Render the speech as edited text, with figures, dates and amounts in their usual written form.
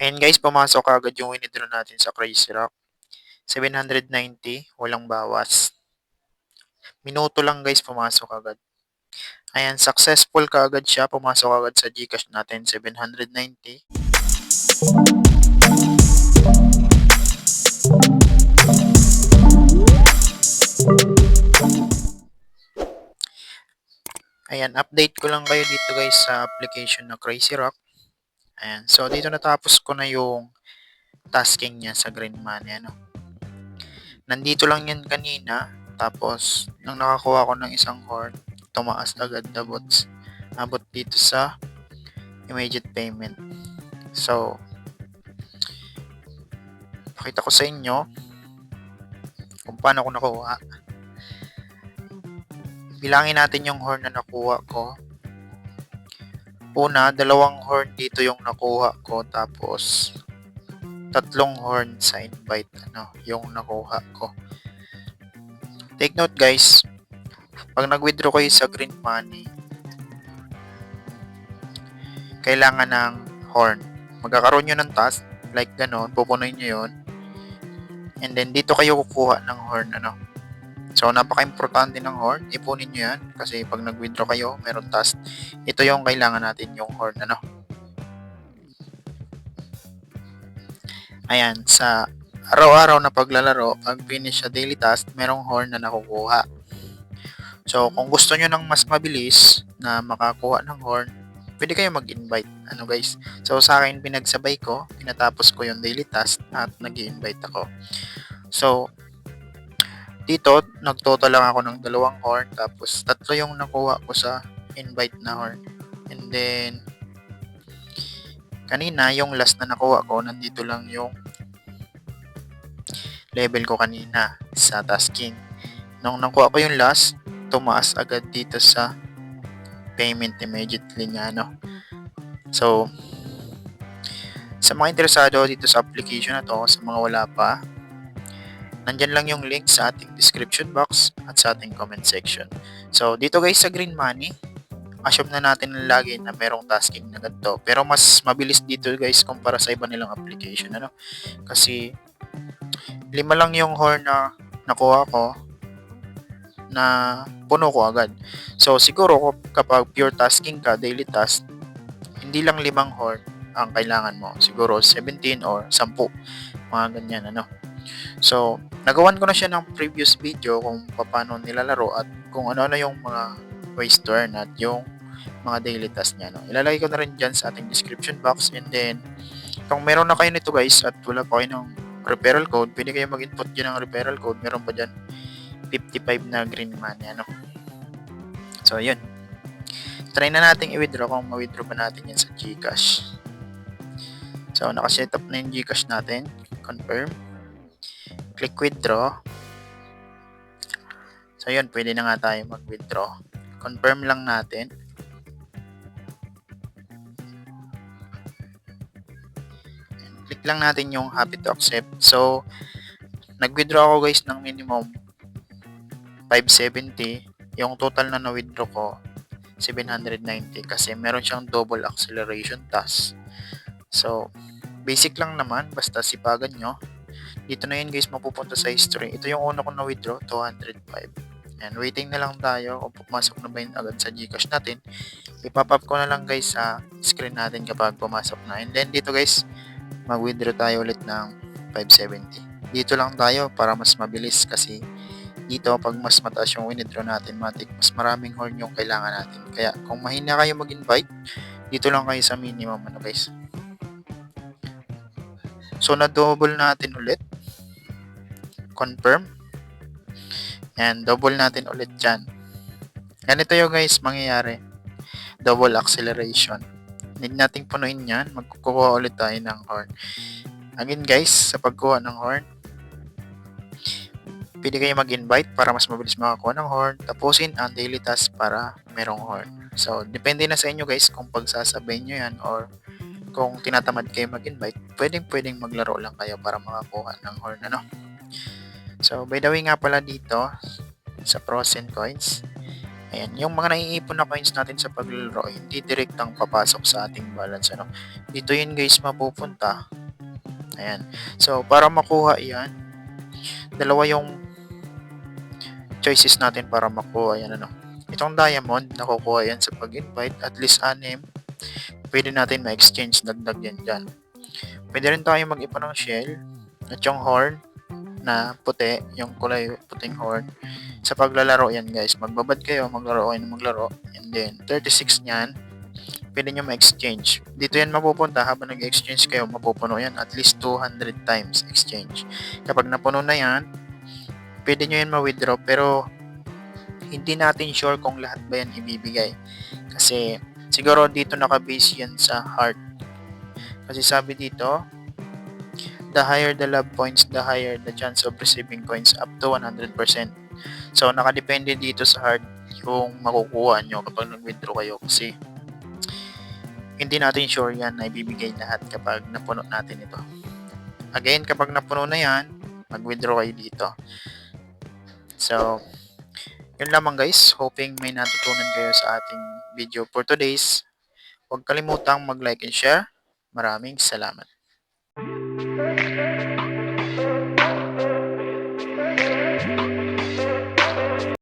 Ayan guys, pumasok agad yung winidraw natin sa Crazy Rock. 790, walang bawas. Minuto lang guys, pumasok agad. Ayan, successful kaagad siya. Pumasok agad sa Gcash natin, 790. Ayan, update ko lang kayo dito guys sa application na Crazy Rock. Ayan, so dito natapos ko na yung tasking niya sa Green Money. Ano. Nandito lang yan kanina. Tapos, nang nakakuha ko ng isang horn, tumaas agad the bots. Abot dito sa immediate payment. So, pakita ko sa inyo kung paano ko nakuha. Bilangin natin yung horn na nakuha ko. Una, 2 horn dito yung nakuha ko. Tapos, 3 horn sa invite yung nakuha ko. Take note guys, pag nag-withdraw kayo sa Green Money, kailangan ng horn. Magkakaroon nyo ng task, like ganon, pupunuin nyo yun. And then, dito kayo kukuha ng horn. So, napaka-importante ng horn. Ipunin nyo yan. Kasi pag nag-withdraw kayo, meron task. Ito yung kailangan natin, yung horn. Ayan, sa araw-araw na paglalaro, pag finish sa daily task, merong horn na nakukuha. So, kung gusto nyo ng mas mabilis na makakuha ng horn, pwede kayo mag-invite. Guys? So, sa akin, pinagsabay ko, pinatapos ko yung daily task at nag-invite ako. So, dito, nagtotal lang ako ng 2 horn, tapos 3 yung nakuha ko sa invite na horn. And then, kanina, yung last na nakuha ko, nandito lang yung level ko kanina sa tasking. Nung nakuha ko yung last, tumaas agad dito sa payment immediately niya. So, sa mga interesado dito sa application na to, sa mga wala pa, nandyan lang yung link sa ating description box at sa ating comment section. So, dito guys sa Green Money, assume na natin lagi na merong tasking na ganito. Pero mas mabilis dito guys kumpara sa iba nilang application. Kasi 5 lang yung horn na nakuha ko na puno ko agad. So, siguro kapag pure tasking ka, daily task, hindi lang 5 horn ang kailangan mo. Siguro 17 or 10. Mga ganyan, So, nagawan ko na siya ng previous video kung paano nilalaro at kung ano-ano yung mga ways to earn at yung mga daily task niya. Ilalagay ko na rin dyan sa ating description box. And then, kung meron na kayo nito guys at wala pa kayo ng referral code, pwede kayo mag-input dyan ng referral code. Meron pa dyan 55 na Green Money. So, yun. Try na natin i-withdraw kung ma-withdraw ba natin yan sa Gcash. So, nakaset up na yung Gcash natin. Confirm. Click withdraw. So, yun. Pwede na nga tayo mag-withdraw. Confirm lang natin. Click lang natin yung happy to accept. So, nag-withdraw ako guys ng minimum 570. Yung total na na-withdraw ko 790 kasi meron siyang double acceleration task. So, basic lang naman, basta sipagan nyo. Dito na yun guys, mapupunta sa history. Ito yung una ko na withdraw, 205. And waiting na lang tayo kung pumasok na ba yun agad sa Gcash natin. Ipapap ko na lang guys sa screen natin kapag pumasok na. And then dito guys, mag-withdraw tayo ulit ng 570. Dito lang tayo para mas mabilis kasi dito pag mas mataas yung withdraw natin, mas maraming horn yung kailangan natin. Kaya kung mahina kayo mag-invite, dito lang kayo sa minimum guys. So na-double natin ulit. Confirm. And double natin ulit dyan. Ganito yung guys mangyayari. Double acceleration. Need nating punuin yan. Magkukuha ulit tayo ng horn. Again guys, sa pagkuha ng horn, pwede kayo mag-invite para mas mabilis makakuha ng horn. Tapusin ang daily task para merong horn. So, depende na sa inyo guys kung pagsasabayin nyo yan or kung tinatamad kayo mag-invite, pwedeng maglaro lang kayo para makakuha ng horn. So, by the way nga pala dito sa pros and coins, Ayan, yung mga naiipon na coins natin sa paglalaro, hindi direktang papasok sa ating balance, ano. Dito yun guys mapupunta. Ayan. So, para makuha yan, dalawa yung choices natin para makuha yan, ano. Itong diamond, nakukuha yan sa pag-invite, at least 6. Pwede natin ma-exchange, dagdag yan dyan. Pwede rin tayo mag-ipon ng shell, at yung horn, na puti, yung kulay puting horn. Sa paglalaro yan guys, magbabad kayo, maglaro kayo ng maglaro, and then 36 niyan, pwede nyo ma-exchange. Dito yan mapupunta, habang nag-exchange kayo, mapupuno yan at least 200 times exchange. Kapag napuno na yan, pwede nyo yan ma-withdraw, pero hindi natin sure kung lahat ba yan ibibigay. Kasi siguro dito nakabase yan sa heart. Kasi sabi dito, the higher the love points, the higher the chance of receiving coins up to 100%. So, nakadepende dito sa heart yung makukuha nyo kapag nag-withdraw kayo, kasi hindi natin sure yan na ibibigay lahat kapag napuno natin ito. Again, kapag napuno na yan, mag-withdraw kayo dito. So, yun lamang guys. Hoping may natutunan kayo sa ating video for today's. Huwag kalimutang mag-like and share. Maraming salamat.